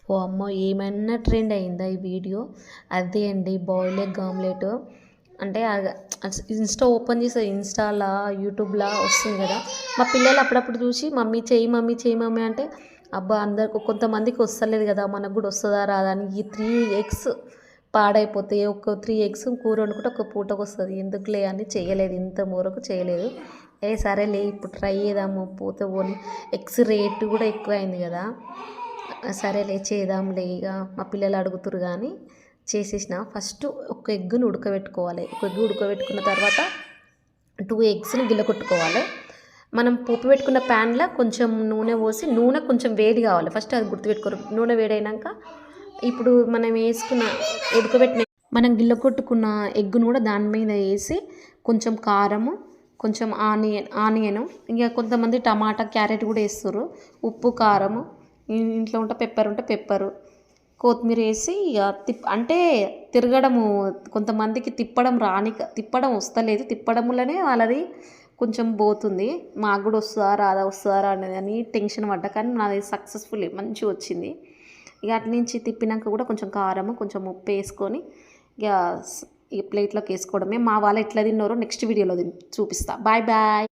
వామ్మో! ఏమన్నా ట్రెండ్ అయిందా ఈ వీడియో? అదే అండి బాయిల్డ్ ఎగ్ ఆమ్లెట్. అంటే ఇన్‌స్టా ఓపెన్ చేస్తే ఇన్‌స్టాలా, యూట్యూబ్‌లా వస్తుంది కదా! మా పిల్లలు అప్పుడప్పుడు చూసి మమ్మీ చెయ్యి మమ్మీ, చెయ్యి మమ్మీ అంటే, అబ్బా! అందరికి కొంతమందికి వస్తలేదు కదా! మనకు కూడా వస్తదా రాదా అని ఈ 3 ఎగ్స్ పాడైపోతాయి. ఒక 3 ఎగ్స్ కూర వండుకుంటే ఒక పూటకొస్తది. ఎందుకులే అని చేయలేదు. ఇంతవరకు చేయలేదు. సరేలే ఇప్పుడు ట్రై చేద్దాము పోతే పోనీ. ఎగ్స్ రేట్ కూడా ఎక్కువైంది కదా! సరేలే చేద్దాంలే ఇక మా పిల్లలు అడుగుతుర్రు కానీ చేసేసిన. ఫస్ట్ ఒక ఎగ్గుని ఉడకబెట్టుకోవాలి. ఒక ఎగ్ ఉడకబెట్టుకున్న తర్వాత 2 ఎగ్స్‌ని గిల్లకొట్టుకోవాలి. మనం పోపు పెట్టుకున్న ప్యాన్‌లో కొంచెం నూనె పోసి, నూనె కొంచెం వేడి కావాలి. ఫస్ట్ అది గుర్తుపెట్టుకోరు. నూనె వేడైనాక ఇప్పుడు మనం వేసుకున్న ఉడకబెట్టిన మనం గిల్లకొట్టుకున్న ఎగ్గును కూడా దాని మీద వేసి కొంచెం కారము, కొంచెం ఆనియను, ఇంకా కొంతమంది టమాటా, క్యారెట్ కూడా వేస్తుర్రు. ఉప్పు, కారము, ఇంట్లో ఉంటే పెప్పర్ ఉంటే పెప్పరు, కొత్తిమీర వేసి ఇక అంటే తిరగడము. కొంతమందికి తిప్పడం వస్తలేదు. తిప్పడంలోనే వాళ్ళది కొంచెం పోతుంది. మాకు కూడా వస్తుందా అనేది అని టెన్షన్ పడ్డా. కానీ నాది సక్సెస్ఫుల్ మంచిగా వచ్చింది. ఇక అటు నుంచి తిప్పినాక కూడా కొంచెం కారము, కొంచెం ఉప్పు వేసుకొని ఇక ఈ ప్లేట్లోకి వేసుకోవడమే. మా వాళ్ళు ఎట్లా తిన్నారో నెక్స్ట్ వీడియోలో చూపిస్తా. Bye bye.